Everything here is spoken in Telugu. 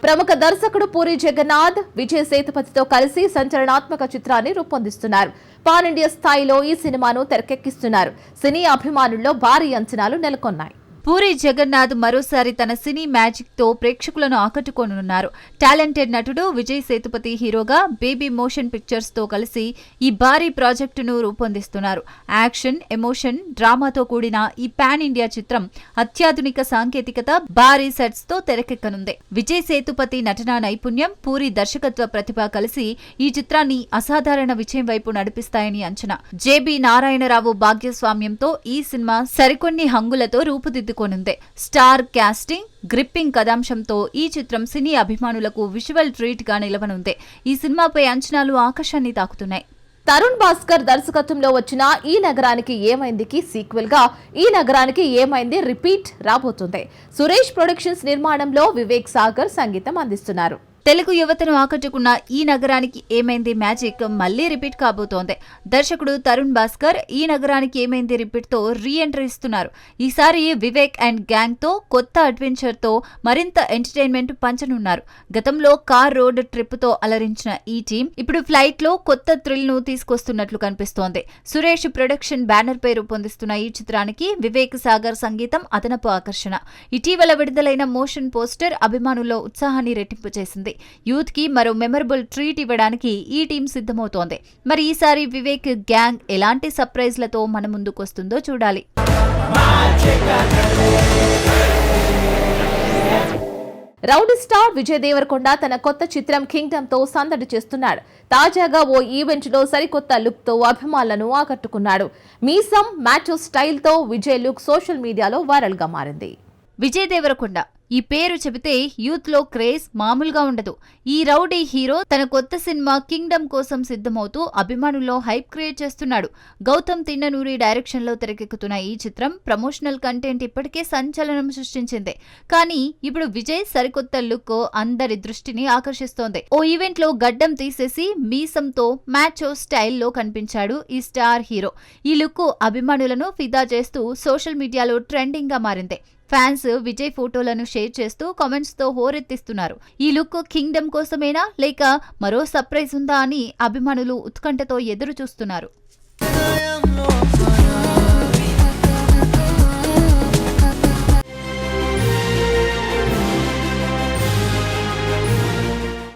ప్రముఖ దర్శకుడు పూరి జగన్నాథ్ విజయ్ సేతుపతితో కలిసి సంచలనాత్మక చిత్రాన్ని రూపొందిస్తున్నారు. పాన్ ఇండియా స్థాయిలో ఈ సినిమాను తెరకెక్కిస్తున్నారు. సినీ అభిమానుల్లో భారీ అంచనాలు నెలకొన్నాయి. పూరి జగన్నాథ్ మరోసారి తన సినీ మ్యాజిక్ తో ప్రేక్షకులను ఆకట్టుకోనున్నారు. టాలెంటెడ్ నటుడు విజయ్ సేతుపతి హీరోగా బేబీ మోషన్ పిక్చర్స్ తో కలిసి ఈ భారీ ప్రాజెక్టును రూపొందిస్తున్నారు. యాక్షన్, ఎమోషన్, డ్రామాతో కూడిన ఈ పాన్ ఇండియా చిత్రం అత్యాధునిక సాంకేతికత, భారీ సెట్స్ తో తెరకెక్కనుంది. విజయ్ సేతుపతి నటనా నైపుణ్యం, పూరి దర్శకత్వ ప్రతిభ కలిసి ఈ చిత్రాన్ని అసాధారణ విజయం వైపు నడిపిస్తాయని అంచనా. జేబీ నారాయణరావు భాగ్యస్వామ్యంతో ఈ సినిమా సరికొన్ని హంగులతో రూపుదిద్దుకుంది. స్టార్ కాస్టింగ్, గ్రిప్పింగ్ కథాంశంతో ఈ చిత్రం సినీ అభిమానులకు విజువల్ ట్రీట్ గా నిలవనుంది. ఈ సినిమాపై అంచనాలు ఆకాశాన్ని తాకుతున్నాయి. తరుణ్ భాస్కర్ దర్శకత్వంలో వచ్చిన ఈ నగరానికి ఏమైందికి సీక్వెల్ గా ఈ నగరానికి ఏమైంది రిపీట్ రాబోతుంది. సురేష్ ప్రొడక్షన్స్ నిర్మాణంలో వివేక్ సాగర్ సంగీతం అందిస్తున్నారు. తెలుగు యువతను ఆకట్టుకున్న ఈ నగరానికి ఏమైంది మ్యాజిక్ మళ్లీ రిపీట్ కాబోతోంది. దర్శకుడు తరుణ్ భాస్కర్ ఈ నగరానికి ఏమైంది రిపీట్ తో రీ ఎంట్రీ ఇస్తున్నారు. ఈసారి వివేక్ అండ్ గ్యాంగ్ తో కొత్త అడ్వెంచర్ తో మరింత ఎంటర్టైన్మెంట్ పంచనున్నారు. గతంలో కార్ రోడ్ ట్రిప్ తో అలరించిన ఈ టీం ఇప్పుడు ఫ్లైట్ లో కొత్త థ్రిల్ ను తీసుకొస్తున్నట్లు కనిపిస్తోంది. సురేష్ ప్రొడక్షన్ బ్యానర్ పై రూపొందిస్తున్న ఈ చిత్రానికి వివేక్ సాగర్ సంగీతం అదనపు ఆకర్షణ. ఇటీవల విడుదలైన మోషన్ పోస్టర్ అభిమానుల్లో ఉత్సాహాన్ని రెట్టింపు చేసింది. యూత్ కి మరో మెమరబుల్ ట్రీట్ ఇవ్వడానికి ఈ టీం సిద్ధమవుతోంది. మరి ఈసారి వివేక్ గ్యాంగ్ ఎలాంటి సర్ప్రైజ్లతో మన ముందుకొస్తుందో చూడాలి. రౌడీ స్టార్ విజయ్ దేవరకొండ తన కొత్త చిత్రం కింగ్డమ్ తో సందడి చేస్తున్నాడు. తాజాగా ఓ ఈవెంట్ లో సరికొత్త లుక్ తో అభిమానులను ఆకట్టుకున్నాడు. మీసం, మ్యాచో స్టైల్ తో విజయ్ లుక్ సోషల్ మీడియాలో వైరల్ గా మారింది. విజయ్ దేవరకొండ ఈ పేరు చెబితే యూత్ లో క్రేజ్ మామూలుగా ఉండదు. ఈ రౌడీ హీరో తన కొత్త సినిమా కింగ్డమ్ కోసం సిద్ధమవుతూ అభిమానుల్లో హైప్ క్రియేట్ చేస్తున్నాడు. గౌతమ్ తిన్ననూరి డైరెక్షన్ లో తెరకెక్కుతున్న ఈ చిత్రం ప్రమోషనల్ కంటెంట్ ఇప్పటికే సంచలనం సృష్టించింది. కానీ ఇప్పుడు విజయ్ సరికొత్త లుక్ అందరి దృష్టిని ఆకర్షిస్తోంది. ఓ ఈవెంట్ లో గడ్డం తీసేసి మీసంతో మ్యాచో స్టైల్లో కనిపించాడు ఈ స్టార్ హీరో. ఈ లుక్ అభిమానులను ఫిదా చేస్తూ సోషల్ మీడియాలో ట్రెండింగ్ గా మారింది. ఫ్యాన్స్ విజయ్ ఫోటోలను షేర్ చేస్తూ కామెంట్స్ తో హోరెత్తిస్తున్నారు. ఈ లుక్ కింగ్డమ్ కోసమేనా లేక మరో సర్ప్రైజ్ ఉందా అని అభిమానులు ఉత్కంఠతో ఎదురు చూస్తున్నారు.